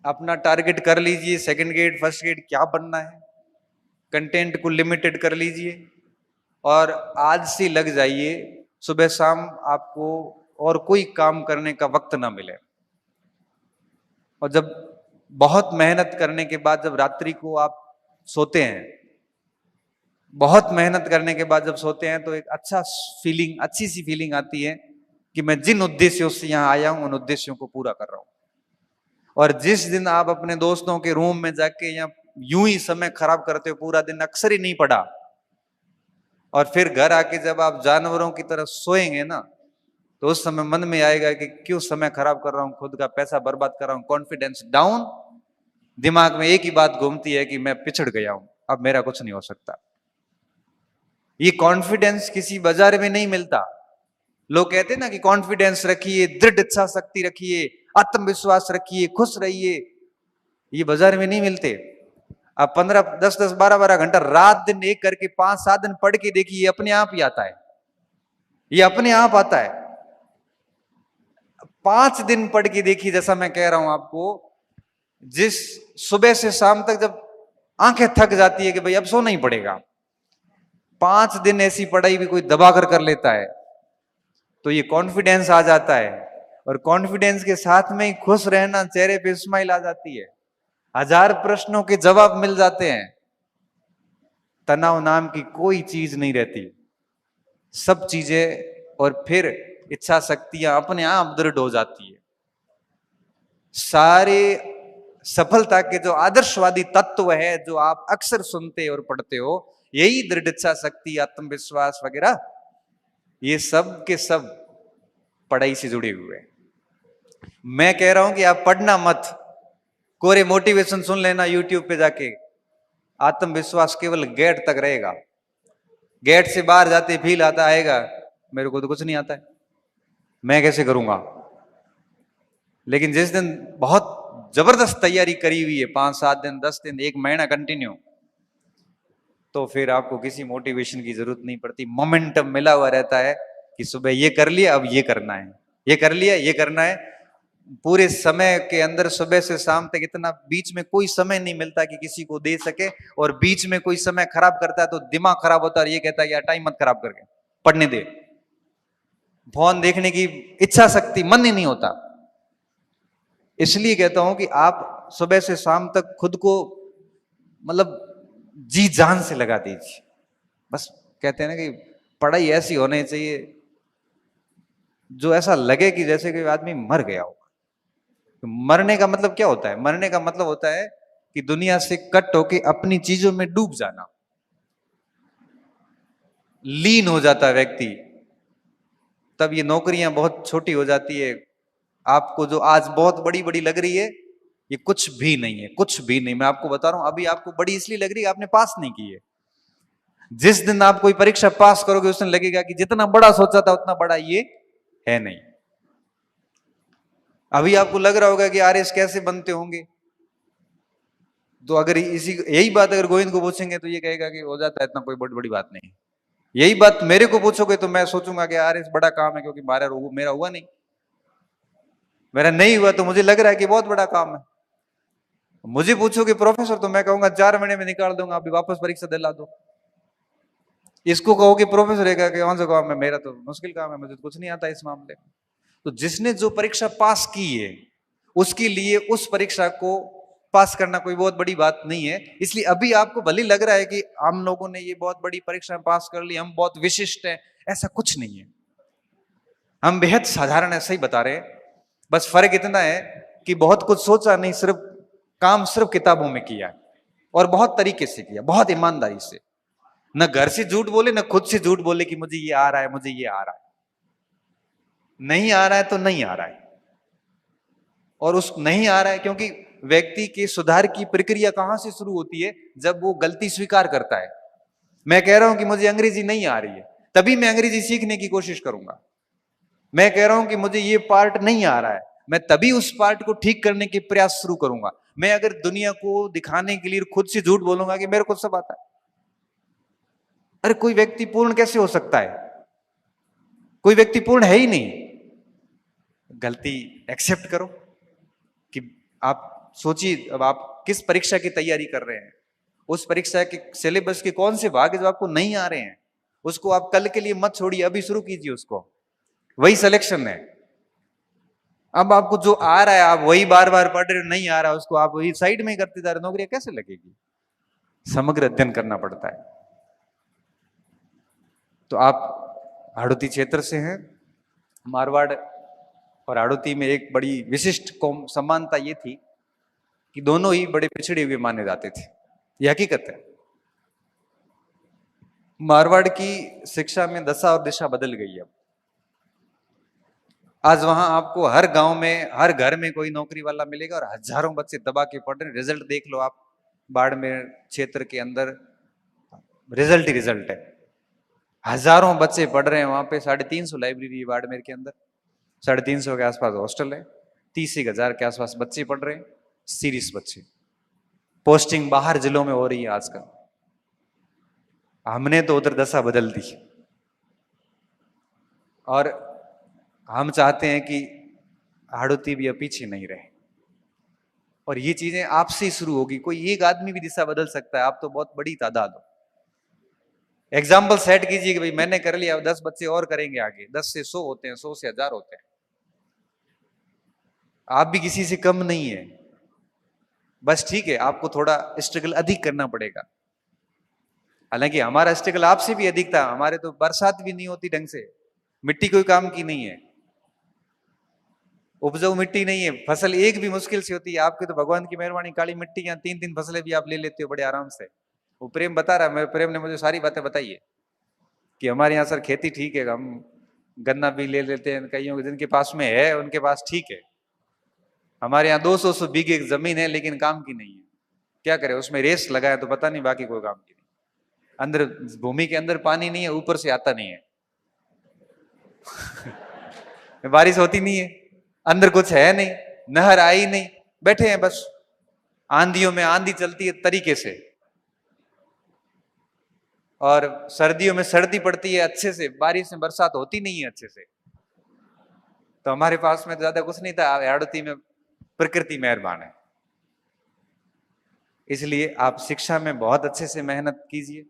अपना टारगेट कर लीजिए, सेकंड ग्रेड फर्स्ट ग्रेड क्या बनना है, कंटेंट को लिमिटेड कर लीजिए और आज से लग जाइए। सुबह शाम आपको और कोई काम करने का वक्त ना मिले। और जब बहुत मेहनत करने के बाद जब रात्रि को आप सोते हैं, बहुत मेहनत करने के बाद जब सोते हैं तो एक अच्छी सी फीलिंग आती है कि मैं जिन उद्देश्यों से यहां आया हूं उन उद्देश्यों को पूरा कर रहा हूं। और जिस दिन आप अपने दोस्तों के रूम में जाके या यूं ही समय खराब करते हो, पूरा दिन अक्सर ही नहीं पढ़ा, और फिर घर आके जब आप जानवरों की तरह सोएंगे ना, तो उस समय मन में आएगा कि क्यों समय खराब कर रहा हूं, खुद का पैसा बर्बाद कर रहा हूं, कॉन्फिडेंस डाउन। दिमाग में एक ही बात घूमती है कि मैं पिछड़ गया हूं, अब मेरा कुछ नहीं हो सकता। ये कॉन्फिडेंस किसी बाजार में नहीं मिलता। लोग कहते हैं ना कि कॉन्फिडेंस रखिए, दृढ़ इच्छा शक्ति रखिए, आत्मविश्वास रखिए, खुश रहिए। ये बाजार में नहीं मिलते। आप 15 10 12 12 घंटा रात दिन एक करके 5 7 दिन पढ़ के देखिए, ये अपने आप ही आता है। ये अपने आप आता है। 5 दिन पढ़ के देखिए, जैसा मैं कह रहा हूं आपको, जिस सुबह से शाम तक जब आंखें थक जाती है कि भाई अब सोना ही पड़ेगा, 5 दिन ऐसी पढ़ाई भी कोई दबा कर लेता है, तो ये कॉन्फिडेंस आ जाता है। और कॉन्फिडेंस के साथ में ही खुश रहना, चेहरे पे स्माइल आ जाती है, 1000 प्रश्नों के जवाब मिल जाते हैं। तनाव नाम की कोई चीज नहीं रहती, सब चीजें, और फिर इच्छा शक्तियां अपने आप दृढ़ हो जाती है। सारे सफलता के जो आदर्शवादी तत्व है जो आप अक्सर सुनते और पढ़ते हो, यही दृढ़ इच्छा शक्ति, आत्मविश्वास वगैरह, ये सब के सब पढ़ाई से जुड़े हुए हैं। मैं कह रहा हूं कि आप पढ़ना मत, कोरे मोटिवेशन सुन लेना यूट्यूब पे जाके। आत्मविश्वास केवल गेट तक रहेगा, गेट से बाहर जाते फील आता आएगा, मेरे को तो कुछ नहीं आता है, मैं कैसे करूंगा। लेकिन जिस दिन बहुत जबरदस्त तैयारी करी हुई है, 5 7 दिन 10 दिन 1 महीना कंटिन्यू, तो फिर आपको किसी मोटिवेशन की जरूरत नहीं पड़ती। मोमेंटम मिला हुआ रहता है कि सुबह ये कर लिया, अब ये करना है, ये कर लिया, ये करना है। पूरे समय के अंदर सुबह से शाम तक इतना बीच में कोई समय नहीं मिलता कि किसी को दे सके। और बीच में कोई समय खराब करता है तो दिमाग खराब होता है और ये कहता है यार टाइम मत खराब करके पढ़ने दे। फोन देखने की इच्छा शक्ति, मन ही नहीं होता। इसलिए कहता हूं कि आप सुबह से शाम तक खुद को मतलब जी जान से लगा दीजिए। बस कहते हैं ना कि पढ़ाई ऐसी होनी चाहिए जो ऐसा लगे कि जैसे कि आदमी मर गया हो। तो मरने का मतलब क्या होता है? मरने का मतलब होता है कि दुनिया से कट होके अपनी चीजों में डूब जाना, लीन हो जाता है व्यक्ति। तब ये नौकरियां बहुत छोटी हो जाती है। आपको जो आज बहुत बड़ी बड़ी लग रही है, ये कुछ भी नहीं है, कुछ भी नहीं। मैं आपको बता रहा हूं, अभी आपको बड़ी इसलिए लग रही है आपने पास नहीं की है। जिस दिन आप कोई परीक्षा पास करोगे उस दिन लगेगा कि जितना बड़ा सोचा था उतना बड़ा ये है नहीं। अभी आपको लग रहा होगा कि आरएस कैसे बनते होंगे, तो अगर यही बात अगर गोविंद को पूछेंगे तो ये कहेगा कि हो जाता है, इतना कोई बहुत बड़ी बात नहीं। यही बात मेरे को पूछोगे तो मैं सोचूंगा कि आरएस बड़ा काम है, क्योंकि मेरा हुआ नहीं। मेरा नहीं हुआ तो मुझे लग रहा है कि बहुत बड़ा काम है। मुझे पूछोगे प्रोफेसर तो मैं कहूंगा 4 महीने में निकाल दूंगा, अभी वापस परीक्षा दिला दो। इसको कहोगे प्रोफेसर रहेगा कि कौन सा काम है, मेरा तो मुश्किल काम है, मुझे तो कुछ नहीं आता इस मामले में। तो जिसने जो परीक्षा पास की है उसके लिए उस परीक्षा को पास करना कोई बहुत बड़ी बात नहीं है। इसलिए अभी आपको भले लग रहा है कि हम लोगों ने ये बहुत बड़ी परीक्षा पास कर ली, हम बहुत विशिष्ट हैं, ऐसा कुछ नहीं है। हम बेहद साधारण है, सही बता रहे हैं। बस फर्क इतना है कि बहुत कुछ सोचा नहीं, सिर्फ काम सिर्फ किताबों में किया और बहुत तरीके से किया, बहुत ईमानदारी से। न घर से झूठ बोले, न खुद से झूठ बोले कि मुझे ये आ रहा है, मुझे ये आ रहा है। नहीं आ रहा है तो नहीं आ रहा है। और उस नहीं आ रहा है क्योंकि व्यक्ति के सुधार की प्रक्रिया कहां से शुरू होती है? जब वो गलती स्वीकार करता है। मैं कह रहा हूं कि मुझे अंग्रेजी नहीं आ रही है, तभी मैं अंग्रेजी सीखने की कोशिश करूंगा। मैं कह रहा हूं कि मुझे ये पार्ट नहीं आ रहा है, मैं तभी उस पार्ट को ठीक करने के प्रयास शुरू करूंगा। मैं अगर दुनिया को दिखाने के लिए खुद से झूठ बोलूंगा कि मेरे को सब आता है, अरे कोई व्यक्ति पूर्ण कैसे हो सकता है? कोई व्यक्ति पूर्ण है ही नहीं। गलती एक्सेप्ट करो कि आप सोचिए, अब आप किस परीक्षा की तैयारी कर रहे हैं, उस परीक्षा के सिलेबस के कौन से भाग जो आपको नहीं आ रहे हैं, उसको आप कल के लिए मत छोड़िए, अभी शुरू कीजिए उसको, वही सिलेक्शन है। अब आपको जो आ रहा है आप वही बार बार पढ़ रहे हो, नहीं आ रहा उसको आप वही साइड में ही करते जा रहे, नौकरी कैसे लगेगी? समग्र अध्ययन करना पड़ता है। तो आप हाड़ौती क्षेत्र से हैं, मारवाड़ और हाड़ौती में एक बड़ी विशिष्ट समानता ये थी कि दोनों ही बड़े पिछड़े हुए माने जाते थे, ये हकीकत है। मारवाड़ की शिक्षा में दशा और दिशा बदल गई है। आज वहां आपको हर गांव में, हर घर में कोई नौकरी वाला मिलेगा और हजारों बच्चे दबा के पढ़ रहे। रिजल्ट देख लो आप, बाड़मेर क्षेत्र के अंदर रिजल्ट ही रिजल्ट है, हजारों बच्चे पढ़ रहे हैं वहां पे। 350 लाइब्रेरी है बाड़मेर के अंदर, 350 के आसपास हॉस्टल है, 30,000 के आसपास बच्चे पढ़ रहे हैं, सीरीज बच्चे। पोस्टिंग बाहर जिलों में हो रही है आजकल। हमने तो उधर दशा बदल दी और हम चाहते हैं कि हाड़ौती भी अब पीछे नहीं रहे, और ये चीजें आपसे ही शुरू होगी। कोई एक आदमी भी दिशा बदल सकता है, आप तो बहुत बड़ी तादाद हो। एग्जाम्पल सेट कीजिए कि भाई मैंने कर लिया, 10 बच्चे और करेंगे आगे, 10 से 100 होते हैं, 100 से 1000 होते हैं। आप भी किसी से कम नहीं है, बस ठीक है आपको थोड़ा स्ट्रगल अधिक करना पड़ेगा। हालांकि हमारा स्ट्रगल आपसे भी अधिक था, हमारे तो बरसात भी नहीं होती ढंग से, मिट्टी कोई काम की नहीं है, उपजाऊ मिट्टी नहीं है, फसल एक भी मुश्किल से होती है। आपके तो भगवान की मेहरबानी, काली मिट्टी, यहाँ 3-3 फसलें भी आप ले लेते हो बड़े आराम से। वो प्रेम बता रहा है, प्रेम ने मुझे सारी बातें बताई है कि हमारे यहाँ सर खेती ठीक है, हम गन्ना भी ले लेते हैं, कईयों जिनके पास में है उनके पास ठीक है। हमारे यहाँ 200 बीघे जमीन है लेकिन काम की नहीं है, क्या करें, उसमें रेस लगाए तो पता नहीं, बाकी कोई काम की नहीं। अंदर भूमि के अंदर पानी नहीं है, ऊपर से आता नहीं है बारिश होती नहीं है, अंदर कुछ है नहीं, नहर आई नहीं, बैठे हैं बस। आंधियों में आंधी चलती है तरीके से, और सर्दियों में सर्दी पड़ती है अच्छे से, बारिश में बरसात होती नहीं है अच्छे से। तो हमारे पास में ज्यादा कुछ नहीं था, हाड़ौती में प्रकृति मेहरबान है। इसलिए आप शिक्षा में बहुत अच्छे से मेहनत कीजिए,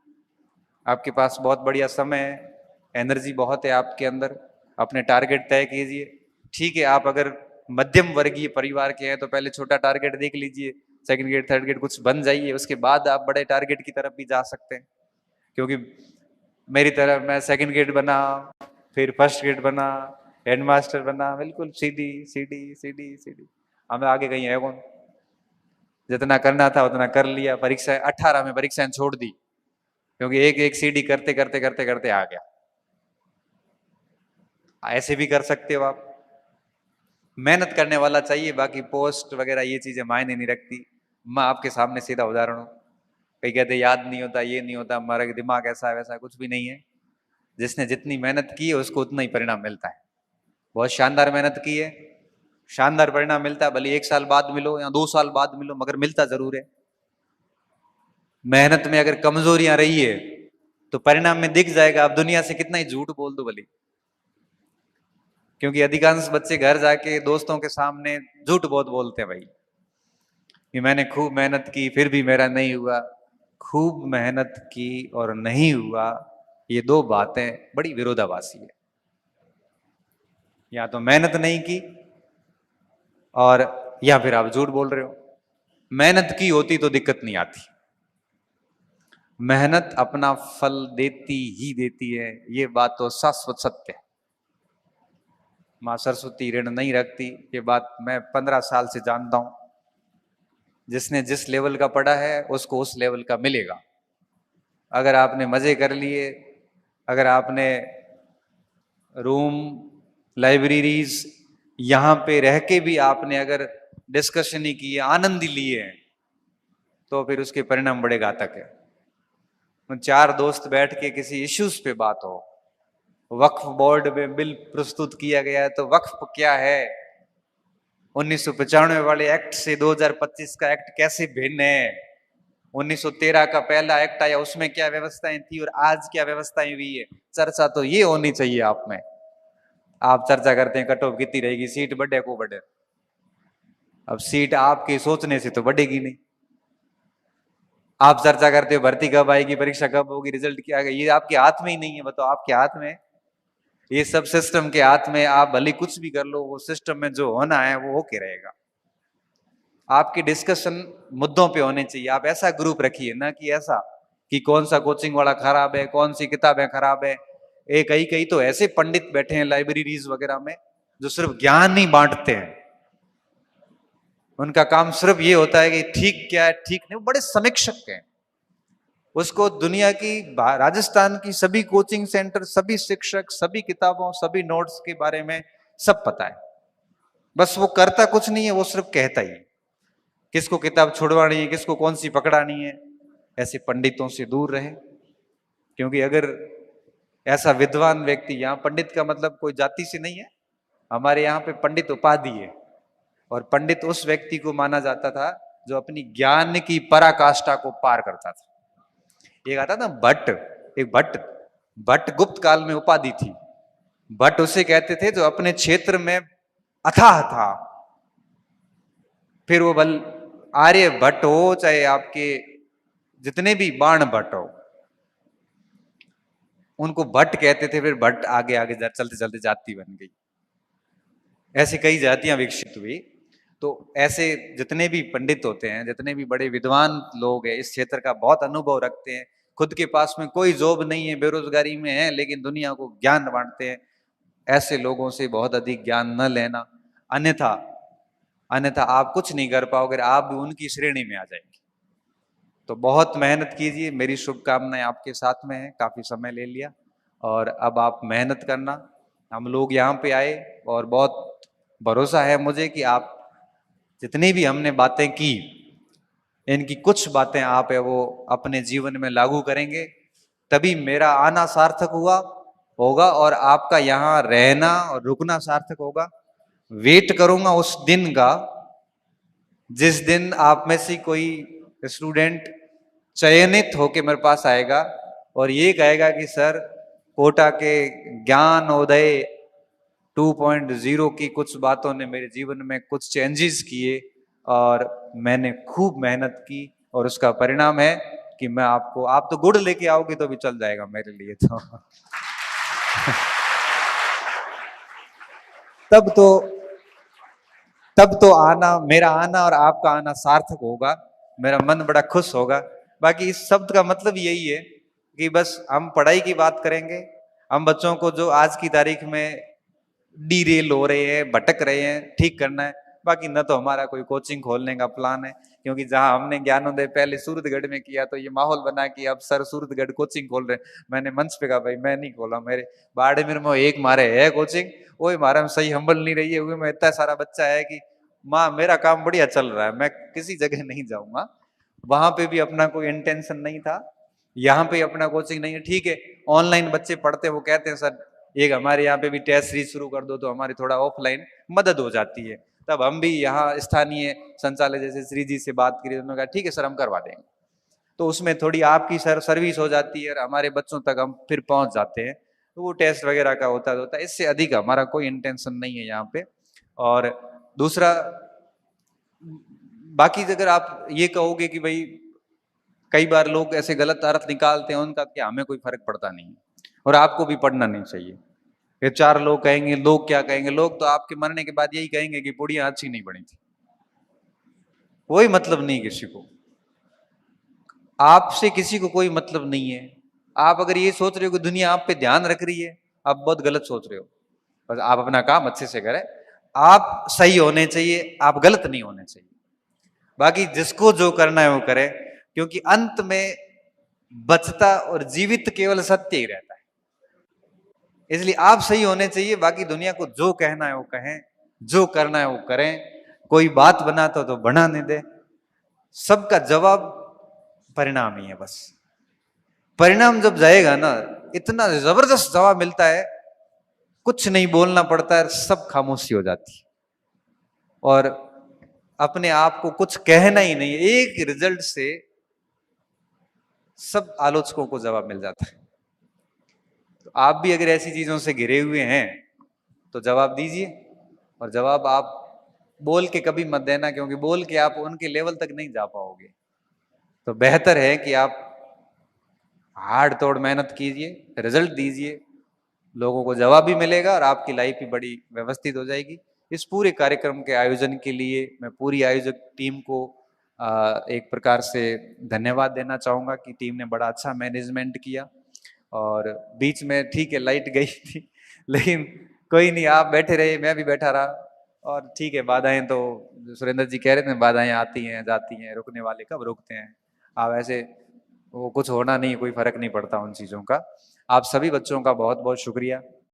आपके पास बहुत बढ़िया समय है, एनर्जी बहुत है आपके अंदर, अपने टारगेट तय कीजिए। ठीक है, आप अगर मध्यम वर्गीय परिवार के हैं तो पहले छोटा टारगेट देख लीजिए, सेकंड ग्रेड थर्ड ग्रेड कुछ बन जाइए, उसके बाद आप बड़े टारगेट की तरफ भी जा सकते हैं। क्योंकि मेरी तरह मैं सेकंड ग्रेड बना, फिर फर्स्ट ग्रेड बना, हेडमास्टर बना, बिल्कुल सीधी सीधी सीधी सीधी, हमें आगे कहीं है कौन। जितना करना था उतना कर लिया, परीक्षा 18 में परीक्षाएं छोड़ दी, क्योंकि एक एक सीडी करते करते करते करते आ गया। ऐसे भी कर सकते हो आप, मेहनत करने वाला चाहिए, बाकी पोस्ट वगैरह ये चीजें मायने नहीं रखती। मैं आपके सामने सीधा उदाहरण हूं, कई कहते याद नहीं होता, ये नहीं होता, हमारा दिमाग ऐसा है वैसा, कुछ भी नहीं है। जिसने जितनी मेहनत की है उसको उतना ही परिणाम मिलता है। बहुत शानदार मेहनत की है, शानदार परिणाम मिलता है, भले 1 साल बाद मिलो या 2 साल बाद मिलो, मगर मिलता जरूर है। मेहनत में अगर कमजोरियां रही है तो परिणाम में दिख जाएगा, आप दुनिया से कितना ही झूठ बोल दो भले। क्योंकि अधिकांश बच्चे घर जाके दोस्तों के सामने झूठ बहुत बोलते हैं भाई, कि मैंने खूब मेहनत की फिर भी मेरा नहीं हुआ। खूब मेहनत की और नहीं हुआ, ये दो बातें बड़ी विरोधाभासी है। या तो मेहनत नहीं की और या फिर आप झूठ बोल रहे हो। मेहनत की होती तो दिक्कत नहीं आती, मेहनत अपना फल देती ही देती है, ये बात तो शाश्वत सत्य है। मां सरस्वती ऋण नहीं रखती, ये बात मैं 15 साल से जानता हूं। जिसने जिस लेवल का पढ़ा है उसको उस लेवल का मिलेगा। अगर आपने मजे कर लिए, अगर आपने रूम, लाइब्रेरीज, यहां पे रह के भी आपने अगर डिस्कशन ही की, आनंद ही लिए हैं, तो फिर उसके परिणाम बड़े घातक है। 4 दोस्त बैठ के किसी इश्यूज पे बात हो, वक्फ बोर्ड में बिल प्रस्तुत किया गया है तो वक्फ क्या है, 1995 वाले एक्ट से 2025 का एक्ट कैसे भिन्न है, 1913 का पहला एक्ट आया उसमें क्या व्यवस्थाएं थी और आज क्या व्यवस्थाएं हुई है, चर्चा तो ये होनी चाहिए आप में। आप चर्चा करते हैं कट ऑफ कितनी रहेगी, सीट बढ़े को बढ़े, अब सीट आपके सोचने से तो बढ़ेगी नहीं। आप चर्चा करते हो भर्ती कब आएगी, परीक्षा कब होगी, रिजल्ट क्या आएगा, ये आपके हाथ में ही नहीं है। बताओ, आपके हाथ में है? ये सब सिस्टम के हाथ में। आप भले कुछ भी कर लो, वो सिस्टम में जो होना है वो होके रहेगा। आपकी डिस्कशन मुद्दों पे होने चाहिए। आप ऐसा ग्रुप रखिए ना कि ऐसा कि कौन सा कोचिंग वाला खराब है, कौन सी किताबें खराब है। कई कई तो ऐसे पंडित बैठे हैं लाइब्रेरीज वगैरह में जो सिर्फ ज्ञान ही बांटते हैं। उनका काम सिर्फ ये होता है कि ठीक क्या है ठीक नहीं। बड़े समीक्षक हैं। उसको दुनिया की, राजस्थान की सभी कोचिंग सेंटर, सभी शिक्षक, सभी किताबों, सभी नोट्स के बारे में सब पता है। बस वो करता कुछ नहीं है, वो सिर्फ कहता ही है। किसको किताब छुड़वानी है, किसको कौन सी पकड़ानी है। ऐसे पंडितों से दूर रहे। क्योंकि अगर ऐसा विद्वान व्यक्ति, यहाँ पंडित का मतलब कोई जाति से नहीं है, हमारे यहाँ पे पंडित उपाधि है। और पंडित उस व्यक्ति को माना जाता था जो अपनी ज्ञान की पराकाष्ठा को पार करता था। एक आता था भट्ट, एक भट्ट, भट्ट गुप्त काल में उपाधि थी। भट्ट उसे कहते थे जो अपने क्षेत्र में अथाह था। फिर वो बल आर्य भट्ट हो, चाहे आपके जितने भी बाण भट्ट हो, उनको भट्ट कहते थे। फिर भट्ट आगे आगे चलते चलते जाति बन गई। ऐसे कई जातियां विकसित हुई। तो ऐसे जितने भी पंडित होते हैं, जितने भी बड़े विद्वान लोग हैं, इस क्षेत्र का बहुत अनुभव रखते हैं, खुद के पास में कोई जॉब नहीं है, बेरोजगारी में है, लेकिन दुनिया को ज्ञान बांटते हैं। ऐसे लोगों से बहुत अधिक ज्ञान न लेना, अन्यथा अन्यथा आप कुछ नहीं कर पाओगे, आप भी उनकी श्रेणी में आ जाएंगे। तो बहुत मेहनत कीजिए। मेरी शुभकामनाएं आपके साथ में है। काफी समय ले लिया और अब आप मेहनत करना। हम लोग यहाँ पे आए और बहुत भरोसा है मुझे कि आप जितनी भी हमने बातें की, इनकी कुछ बातें आप है वो अपने जीवन में लागू करेंगे, तभी मेरा आना सार्थक हुआ होगा और आपका यहाँ रहना और रुकना सार्थक होगा। वेट करूंगा उस दिन का जिस दिन आप में से कोई स्टूडेंट चयनित होके मेरे पास आएगा और ये कहेगा कि सर, कोटा के ज्ञानोदय 2.0 की कुछ बातों ने मेरे जीवन में कुछ चेंजेस किए और मैंने खूब मेहनत की और उसका परिणाम है कि मैं आपको, आप तो गुड़ लेके आओगे तो भी चल जाएगा मेरे लिए तो तब तो तब तो आना, मेरा आना और आपका आना सार्थक होगा। मेरा मन बड़ा खुश होगा। बाकी इस शब्द का मतलब यही है कि बस हम पढ़ाई की बात करेंगे। हम बच्चों को जो आज की तारीख में डीरेल हो रहे हैं, भटक रहे हैं, ठीक करना है। बाकी न तो हमारा कोई कोचिंग खोलने का प्लान है, क्योंकि जहां हमने ज्ञानोदय पहले सूरतगढ़ में किया तो ये माहौल बना कि अब सर सूरतगढ़ कोचिंग खोल रहे हैं। मैंने मंच पे कहा भाई मैं नहीं खोला, मेरे बाड़मेर में एक मारे है कोचिंग, वो हमारा में सही हम्बल नहीं रही है, में इतना सारा बच्चा है कि माँ मेरा काम बढ़िया चल रहा है, मैं किसी जगह नहीं जाऊंगा। वहां पे भी अपना कोई इंटेंशन नहीं था, यहाँ पे अपना कोचिंग नहीं है। ठीक है, ऑनलाइन बच्चे पढ़ते हैं, वो कहते हैं सर एक हमारे यहाँ पे भी टेस्ट सीरीज शुरू कर दो तो हमारी थोड़ा ऑफलाइन मदद हो जाती है। तब हम भी यहाँ स्थानीय संचालक जैसे श्री जी से बात करी, उन्होंने कहा ठीक है सर हम करवा देंगे। तो उसमें थोड़ी आपकी सर्विस हो जाती है और हमारे बच्चों तक हम फिर पहुंच जाते हैं। तो वो टेस्ट वगैरह का होता है, इससे अधिक हमारा कोई इंटेंशन नहीं है यहाँ पे। और दूसरा, बाकी अगर आप ये कहोगे कि भाई कई बार लोग ऐसे गलत अर्थ निकालते हैं, उनका क्या हमें कोई फर्क पड़ता नहीं है और आपको भी पढ़ना नहीं चाहिए। ये चार लोग कहेंगे, लोग क्या कहेंगे, लोग तो आपके मरने के बाद यही कहेंगे कि पुड़िया अच्छी नहीं बनी थी। कोई मतलब नहीं किसी को, आपसे किसी को कोई मतलब नहीं है। आप अगर ये सोच रहे हो कि दुनिया आप पे ध्यान रख रही है, आप बहुत गलत सोच रहे हो। बस आप अपना काम अच्छे से करें, आप सही होने चाहिए, आप गलत नहीं होने चाहिए। बाकी जिसको जो करना है वो करे, क्योंकि अंत में बचता और जीवित केवल सत्य ही रहता है। इसलिए आप सही होने चाहिए, बाकी दुनिया को जो कहना है वो कहें, जो करना है वो करें। कोई बात बनाता तो बनाने दे, सबका जवाब परिणाम ही है। बस परिणाम जब जाएगा ना, इतना जबरदस्त जवाब मिलता है, कुछ नहीं बोलना पड़ता है, सब खामोशी हो जाती है और अपने आप को कुछ कहना ही नहीं, एक रिजल्ट से सब आलोचकों को जवाब मिल जाता है। तो आप भी अगर ऐसी चीजों से घिरे हुए हैं तो जवाब दीजिए, और जवाब आप बोल के कभी मत देना, क्योंकि बोल के आप उनके लेवल तक नहीं जा पाओगे। तो बेहतर है कि आप हार्ड तोड़ मेहनत कीजिए, रिजल्ट दीजिए, लोगों को जवाब भी मिलेगा और आपकी लाइफ भी बड़ी व्यवस्थित हो जाएगी। इस पूरे कार्यक्रम के आयोजन के लिए मैं पूरी आयोजक टीम को एक प्रकार से धन्यवाद देना चाहूँगा कि टीम ने बड़ा अच्छा मैनेजमेंट किया। और बीच में ठीक है लाइट गई थी, लेकिन कोई नहीं, आप बैठे रहे, मैं भी बैठा रहा। और ठीक है, बाधाएं तो सुरेंद्र जी कह रहे थे, बाधाएं आती हैं जाती हैं, रुकने वाले कब रुकते हैं। आप ऐसे, वो कुछ होना नहीं, कोई फर्क नहीं पड़ता उन चीज़ों का। आप सभी बच्चों का बहुत बहुत शुक्रिया।